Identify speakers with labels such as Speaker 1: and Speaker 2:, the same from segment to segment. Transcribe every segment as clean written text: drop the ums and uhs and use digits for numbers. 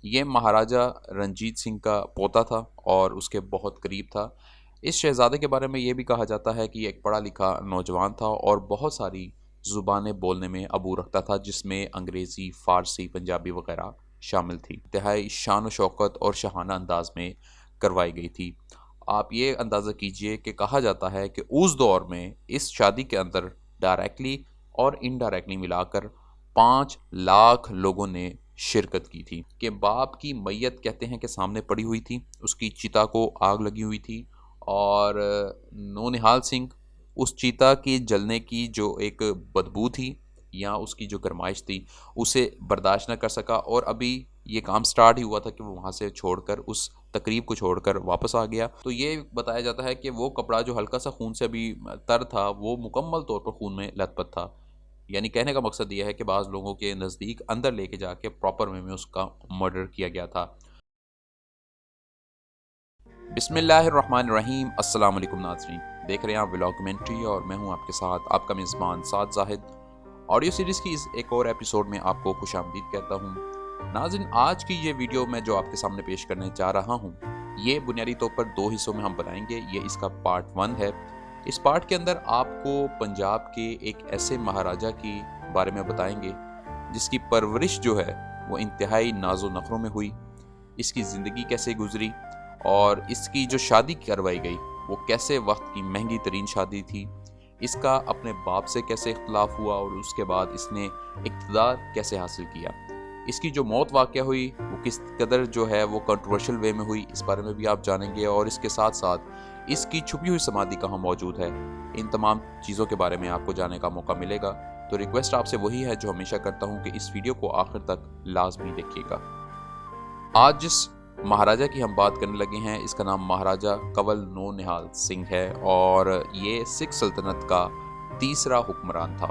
Speaker 1: یہ مہاراجہ رنجیت سنگھ کا پوتا تھا اور اس کے بہت قریب تھا۔ اس شہزادے کے بارے میں یہ بھی کہا جاتا ہے کہ یہ ایک پڑھا لکھا نوجوان تھا اور بہت ساری زبانیں بولنے میں ابو رکھتا تھا، جس میں انگریزی، فارسی، پنجابی وغیرہ شامل تھی۔ انتہائی شان و شوکت اور شاہانہ انداز میں کروائی گئی تھی۔ آپ یہ اندازہ کیجئے کہ کہا جاتا ہے کہ اس دور میں اس شادی کے اندر ڈائریکٹلی اور انڈائریکٹلی ملا کر 5 لاکھ لوگوں نے شرکت کی تھی۔ کہ باپ کی میت کہتے ہیں کہ سامنے پڑی ہوئی تھی، اس کی چتا کو آگ لگی ہوئی تھی، اور نونہال سنگھ اس چیتا کی جلنے کی جو ایک بدبو تھی یا اس کی جو گرمائش تھی اسے برداشت نہ کر سکا، اور ابھی یہ کام سٹارٹ ہی ہوا تھا کہ وہ وہاں سے چھوڑ کر اس تقریب کو چھوڑ کر واپس آ گیا۔ تو یہ بتایا جاتا ہے کہ وہ کپڑا جو ہلکا سا خون سے ابھی تر تھا وہ مکمل طور پر خون میں لت پت تھا۔ یعنی کہنے کا مقصد یہ ہے کہ بعض لوگوں کے نزدیک اندر لے کے جا کے پراپر وے میں اس کا مرڈر کیا گیا تھا۔ بسم اللہ الرحمن الرحیم۔ السلام علیکم ناظرین، دیکھ رہے ہیں آپ ولاگمنٹری اور میں ہوں آپ کے ساتھ آپ کا میزبان سعد زاہد۔ آڈیو سیریز کی اس ایک اور ایپیسوڈ میں آپ کو خوش آمدید کہتا ہوں۔ ناظرین، آج کی یہ ویڈیو میں جو آپ کے سامنے پیش کرنے جا رہا ہوں یہ بنیادی طور پر 2 حصوں میں ہم بنائیں گے۔ یہ اس کا پارٹ 1 ہے۔ اس پارٹ کے اندر آپ کو پنجاب کے ایک ایسے مہاراجہ کی بارے میں بتائیں گے جس کی پرورش جو ہے وہ انتہائی ناز و نخروں میں ہوئی، اس کی زندگی کیسے گزری اور اس کی جو شادی کروائی گئی وہ کیسے وقت کی مہنگی ترین شادی تھی، اس کا اپنے باپ سے کیسے اختلاف ہوا اور اس کے بعد اس نے اقتدار کیسے حاصل کیا، اس کی جو موت واقع ہوئی وہ کس قدر جو ہے وہ کنٹروورشل وے میں ہوئی، اس بارے میں بھی آپ جانیں گے، اور اس کے ساتھ ساتھ اس کی چھپی ہوئی سمادھی کہاں موجود ہے، ان تمام چیزوں کے بارے میں آپ کو جاننے کا موقع ملے گا۔ تو ریکویسٹ آپ سے وہی ہے جو ہمیشہ کرتا ہوں کہ اس ویڈیو کو آخر تک لازمی دیکھیے گا۔ آج جس مہاراجہ کی ہم بات کرنے لگے ہیں اس کا نام مہاراجہ کنول نونہال سنگھ ہے، اور یہ سکھ سلطنت کا تیسرا حکمران تھا۔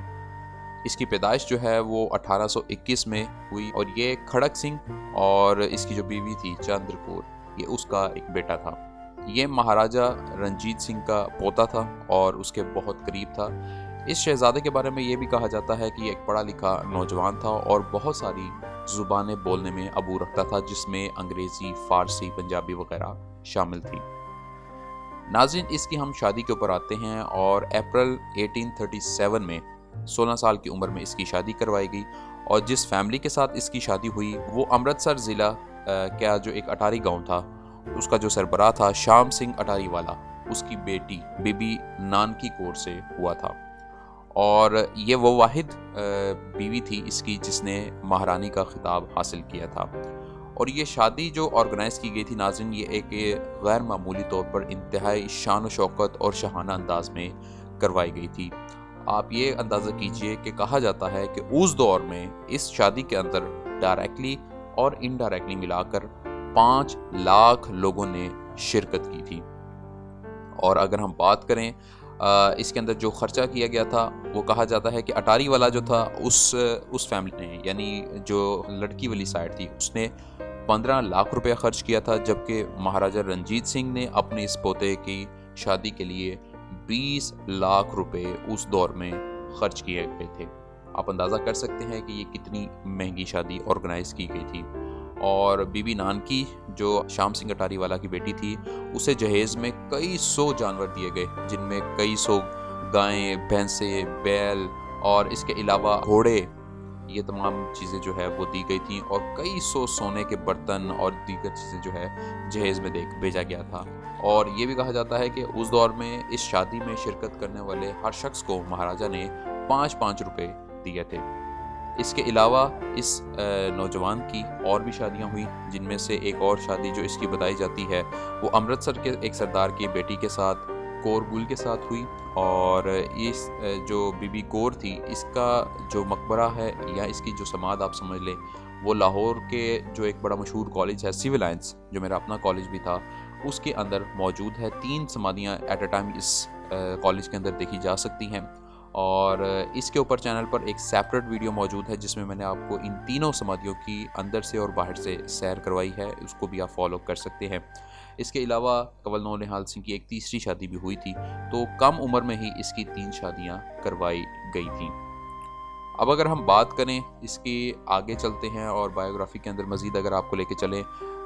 Speaker 1: اس کی پیدائش جو ہے وہ 1821 میں ہوئی، اور یہ کھڑک سنگھ اور اس کی جو بیوی تھی چندر کور، یہ اس کا ایک بیٹا تھا۔ یہ مہاراجہ رنجیت سنگھ کا پوتا تھا اور اس کے بہت قریب تھا۔ اس شہزادے کے بارے میں یہ بھی کہا جاتا ہے کہ یہ ایک پڑھا لکھا نوجوان تھا اور بہت ساری زبانیں بولنے میں ابو رکھتا تھا، جس میں انگریزی، فارسی، پنجابی وغیرہ شامل تھی۔ ناظرین، اس کی ہم شادی کے اوپر آتے ہیں، اور اپریل 1837 میں 16 سال کی عمر میں اس کی شادی کروائی گئی، اور جس فیملی کے ساتھ اس کی شادی ہوئی وہ امرتسر ضلع کا جو ایک اٹاری گاؤں تھا اس کا جو سربراہ تھا شام سنگھ اٹاری والا، اس کی بیٹی بی بی نانکی کور سے ہوا تھا، اور یہ وہ واحد بیوی تھی اس کی جس نے مہارانی کا خطاب حاصل کیا تھا۔ اور یہ شادی جو آرگنائز کی گئی تھی ناظرین، یہ ایک غیر معمولی طور پر انتہائی شان و شوکت اور شاہانہ انداز میں کروائی گئی تھی۔ آپ یہ اندازہ کیجئے کہ کہا جاتا ہے کہ اس دور میں اس شادی کے اندر ڈائریکٹلی اور انڈائریکٹلی ملا کر 5 لاکھ لوگوں نے شرکت کی تھی۔ اور اگر ہم بات کریں اس کے اندر جو خرچہ کیا گیا تھا وہ کہا جاتا ہے کہ اٹاری والا جو تھا اس فیملی نے، یعنی جو لڑکی والی سائڈ تھی، اس نے 15 لاکھ روپے خرچ کیا تھا، جبکہ مہاراجہ رنجیت سنگھ نے اپنے اس پوتے کی شادی کے لیے 20 لاکھ روپے اس دور میں خرچ کیے گئے تھے۔ آپ اندازہ کر سکتے ہیں کہ یہ کتنی مہنگی شادی آرگنائز کی گئی تھی۔ اور بی بی نانکی جو شام سنگھ اٹاری والا کی بیٹی تھی، اسے جہیز میں کئی 100 جانور دیے گئے، جن میں کئی 100 گائیں، بھینسیں، بیل اور اس کے علاوہ گھوڑے، یہ تمام چیزیں جو ہے وہ دی گئی تھیں، اور کئی 100 سونے کے برتن اور دیگر چیزیں جو ہے جہیز میں بھیجا گیا تھا۔ اور یہ بھی کہا جاتا ہے کہ اس دور میں اس شادی میں شرکت کرنے والے ہر شخص کو مہاراجہ نے 5 روپے دیے تھے۔ اس کے علاوہ اس نوجوان کی اور بھی شادیاں ہوئی، جن میں سے ایک اور شادی جو اس کی بتائی جاتی ہے وہ امرتسر کے ایک سردار کی بیٹی کے ساتھ کور گل کے ساتھ ہوئی، اور اس جو بی بی کور تھی اس کا جو مقبرہ ہے یا اس کی جو سماد آپ سمجھ لیں وہ لاہور کے جو ایک بڑا مشہور کالج ہے سول لائنس، جو میرا اپنا کالج بھی تھا، اس کے اندر موجود ہے۔ 3 سمادیاں ایٹ اے ٹائم اس کالج کے اندر دیکھی جا سکتی ہیں، اور اس کے اوپر چینل پر ایک سیپریٹ ویڈیو موجود ہے جس میں میں نے آپ کو ان تینوں سمادھیوں کی اندر سے اور باہر سے سیر کروائی ہے، اس کو بھی آپ فالو کر سکتے ہیں۔ اس کے علاوہ کنول نونہال سنگھ کی ایک تیسری شادی بھی ہوئی تھی، تو کم عمر میں ہی اس کی 3 شادیاں کروائی گئی تھیں۔ اب اگر ہم بات کریں اس کی، آگے چلتے ہیں اور بایوگرافی کے اندر مزید اگر آپ کو لے کے چلیں،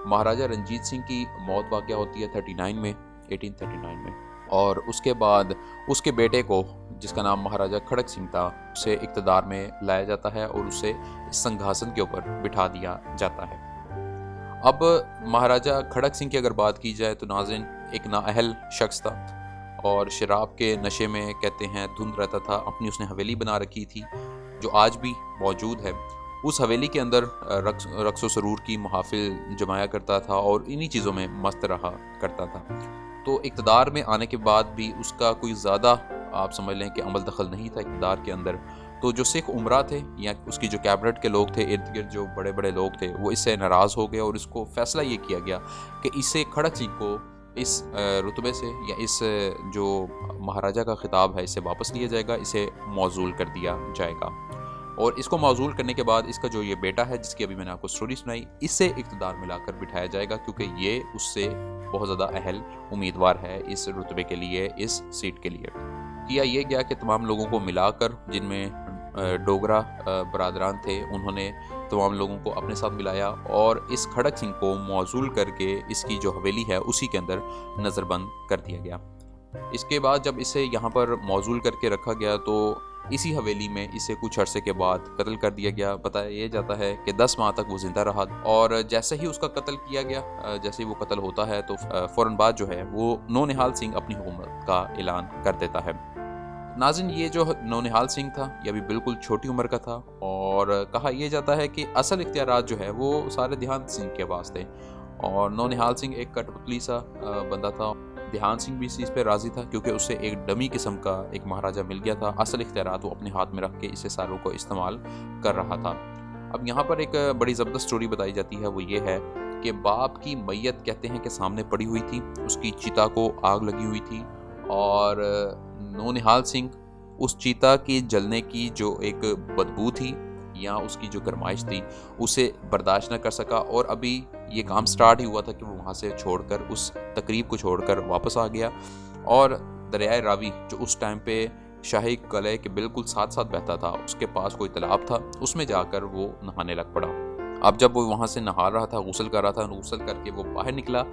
Speaker 1: مہاراجہ رنجیت سنگھ کی موت واقع ہوتی ہے 1839 میں، اور اس کے بعد اس کے بیٹے کو، جس کا نام مہاراجہ کھڑک سنگھ تھا، اسے اقتدار میں لایا جاتا ہے اور اسے سنگھاسن کے اوپر بٹھا دیا جاتا ہے۔ اب مہاراجہ کھڑک سنگھ کی اگر بات کی جائے تو ناظرین ایک نااہل شخص تھا، اور شراب کے نشے میں کہتے ہیں دھند رہتا تھا۔ اپنی اس نے حویلی بنا رکھی تھی جو آج بھی موجود ہے۔ اس حویلی کے اندر رقص و سرور کی محافل جمایا کرتا تھا اور انہی چیزوں میں مست رہا کرتا تھا۔ تو اقتدار میں آنے کے بعد بھی اس کا کوئی زیادہ آپ سمجھ لیں کہ عمل دخل نہیں تھا اقتدار کے اندر۔ تو جو سکھ عمرہ تھے یا اس کی جو کیبنٹ کے لوگ تھے، ارد گرد جو بڑے بڑے لوگ تھے، وہ اس سے ناراض ہو گئے اور اس کو فیصلہ یہ کیا گیا کہ اسے کھڑک سنگھ کو اس رتبے سے یا اس جو مہاراجہ کا خطاب ہے اسے واپس لیا جائے گا، اسے معزول کر دیا جائے گا، اور اس کو معزول کرنے کے بعد اس کا جو یہ بیٹا ہے جس کی ابھی میں نے آپ کو سٹوری سنائی، اسے اقتدار میں لا کر بٹھایا جائے گا، کیونکہ یہ اس سے بہت زیادہ اہل امیدوار ہے اس رتبے کے لیے، اس سیٹ کے لیے۔ کیا یہ گیا کہ تمام لوگوں کو ملا کر، جن میں ڈوگرا برادران تھے، انہوں نے تمام لوگوں کو اپنے ساتھ ملایا اور اس کھڑک سنگھ کو معزول کر کے اس کی جو حویلی ہے اسی کے اندر نظر بند کر دیا گیا۔ اس کے بعد جب اسے یہاں پر معزول کر کے رکھا گیا تو اسی حویلی میں اسے کچھ عرصے کے بعد قتل کر دیا گیا۔ بتایا یہ جاتا ہے کہ 10 ماہ تک وہ زندہ رہا، اور جیسے ہی اس کا قتل کیا گیا، جیسے ہی وہ قتل ہوتا ہے تو فوراً بعد جو ہے وہ نونہال سنگھ اپنی حکومت کا اعلان کر دیتا ہے۔ ناظرین یہ جو نونہال سنگھ تھا یہ ابھی بالکل چھوٹی عمر کا تھا، اور کہا یہ جاتا ہے کہ اصل اختیارات جو ہے وہ سارے دیہانت سنگھ کے پاس تھے، اور نونہال سنگھ ایک کٹ پتلی سا بندہ تھا۔ دیہانت سنگھ بھی اس چیز پہ راضی تھا کیونکہ اسے ایک ڈمی قسم کا ایک مہاراجہ مل گیا تھا، اصل اختیارات وہ اپنے ہاتھ میں رکھ کے اسے ساروں کو استعمال کر رہا تھا۔ اب یہاں پر ایک بڑی زبردست سٹوری بتائی جاتی ہے، وہ یہ ہے کہ باپ کی میت کہتے ہیں کہ سامنے پڑی ہوئی تھی، اس کی چتا کو آگ لگی ہوئی تھی، اور نونہال سنگھ اس چیتا کی جلنے کی جو ایک بدبو تھی یا اس کی جو گرمائش تھی اسے برداشت نہ کر سکا، اور ابھی یہ کام سٹارٹ ہی ہوا تھا کہ وہ وہاں سے چھوڑ کر، اس تقریب کو چھوڑ کر واپس آ گیا، اور دریائے راوی جو اس ٹائم پہ شاہی قلعے کے بالکل ساتھ ساتھ بہتا تھا، اس کے پاس کوئی تالاب تھا، اس میں جا کر وہ نہانے لگ پڑا۔ اب جب وہ وہاں سے نہا رہا تھا، غسل کر رہا تھا، غسل کر کے وہ باہر نکلا،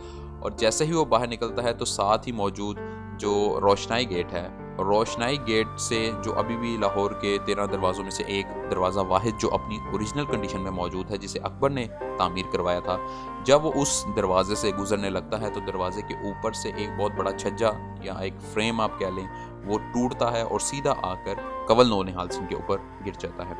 Speaker 1: اور جیسے ہی وہ باہر نکلتا ہے تو ساتھ ہی موجود جو روشنائی گیٹ ہے، روشنائی گیٹ سے جو ابھی بھی لاہور کے 13 دروازوں میں سے ایک دروازہ واحد جو اپنی اوریجنل کنڈیشن میں موجود ہے، جسے اکبر نے تعمیر کروایا تھا، جب وہ اس دروازے سے گزرنے لگتا ہے تو دروازے کے اوپر سے ایک بہت بڑا چھجا یا ایک فریم آپ کہہ لیں، وہ ٹوٹتا ہے اور سیدھا آ کر کنول نونہال سنگھ کے اوپر گر جاتا ہے،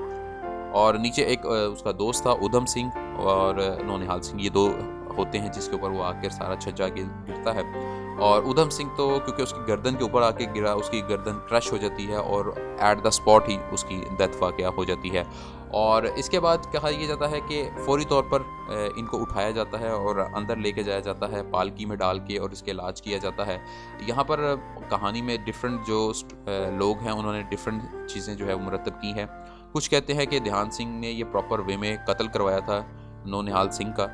Speaker 1: اور نیچے ایک اس کا دوست تھا ادھم سنگھ اور نونہال سنگھ، یہ دو ہوتے ہیں جس کے اوپر وہ آ کر سارا چھجا گرتا ہے، اور ادھم سنگھ تو کیونکہ اس کی گردن کے اوپر آ کے گرا، اس کی گردن کرش ہو جاتی ہے اور ایٹ دا اسپاٹ ہی اس کی ڈیتھ واقعہ ہو جاتی ہے، اور اس کے بعد کہا یہ جاتا ہے کہ فوری طور پر ان کو اٹھایا جاتا ہے اور اندر لے کے جایا جاتا ہے پالکی میں ڈال کے، اور اس کے علاج کیا جاتا ہے۔ یہاں پر کہانی میں ڈفرینٹ جو لوگ ہیں انہوں نے ڈفرینٹ چیزیں جو ہے مرتب کی ہیں۔ کچھ کہتے ہیں کہ دیہان سنگھ نے یہ پراپر وے میں قتل کروایا تھا نونہال سنگھ کا،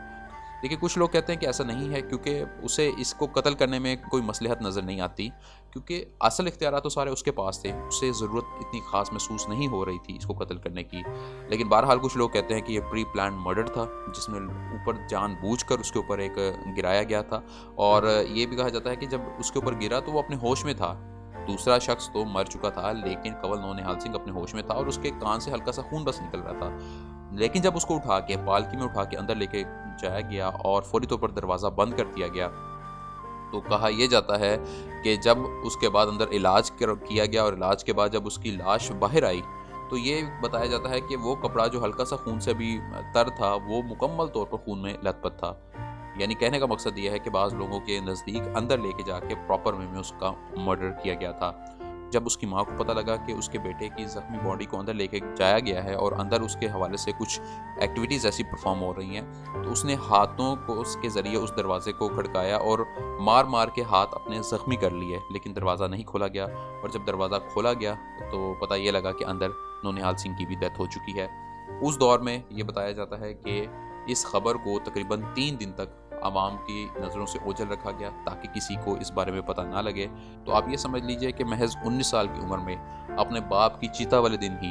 Speaker 1: لیکن کچھ لوگ کہتے ہیں کہ ایسا نہیں ہے، کیونکہ اسے اس کو قتل کرنے میں کوئی مصلحت نظر نہیں آتی، کیونکہ اصل اختیارات تو سارے اس کے پاس تھے، اسے ضرورت اتنی خاص محسوس نہیں ہو رہی تھی اس کو قتل کرنے کی۔ لیکن بہرحال کچھ لوگ کہتے ہیں کہ یہ پری پلانڈ مرڈر تھا، جس میں اوپر جان بوجھ کر اس کے اوپر ایک گرایا گیا تھا، اور یہ بھی کہا جاتا ہے کہ جب اس کے اوپر گرا تو وہ اپنے ہوش میں تھا، دوسرا شخص تو مر چکا تھا، لیکن کنول نونہال سنگھ اپنے ہوش میں تھا اور اس کے کان سے ہلکا سا خون بس نکل رہا تھا، لیکن جب اس کو اٹھا کے پالکی میں اٹھا کے اندر لے کے جایا گیا اور فوری طور پر دروازہ بند کر دیا گیا، تو کہا یہ جاتا ہے کہ جب اس کے بعد اندر علاج کیا گیا، اور علاج کے بعد جب اس کی لاش باہر آئی تو یہ بتایا جاتا ہے کہ وہ کپڑا جو ہلکا سا خون سے بھی تر تھا وہ مکمل طور پر خون میں لت پت تھا۔ یعنی کہنے کا مقصد یہ ہے کہ بعض لوگوں کے نزدیک اندر لے کے جا کے پراپر وے میں اس کا مرڈر کیا گیا تھا۔ جب اس کی ماں کو پتہ لگا کہ اس کے بیٹے کی زخمی باڈی کو اندر لے کے جایا گیا ہے اور اندر اس کے حوالے سے کچھ ایکٹیویٹیز ایسی پرفارم ہو رہی ہیں، تو اس نے ہاتھوں کو اس کے ذریعے اس دروازے کو کھڑکایا اور مار مار کے ہاتھ اپنے زخمی کر لیے، لیکن دروازہ نہیں کھولا گیا، اور جب دروازہ کھولا گیا تو پتہ یہ لگا کہ اندر نونہال سنگھ کی بھی ڈیتھ ہو چکی ہے۔ اس دور میں یہ بتایا جاتا ہے کہ اس خبر کو تقریباً 3 دن تک عوام کی نظروں سے اوجھل رکھا گیا تاکہ کسی کو اس بارے میں پتہ نہ لگے۔ تو آپ یہ سمجھ لیجئے کہ محض 19 سال کی عمر میں اپنے باپ کی چیتا والے دن ہی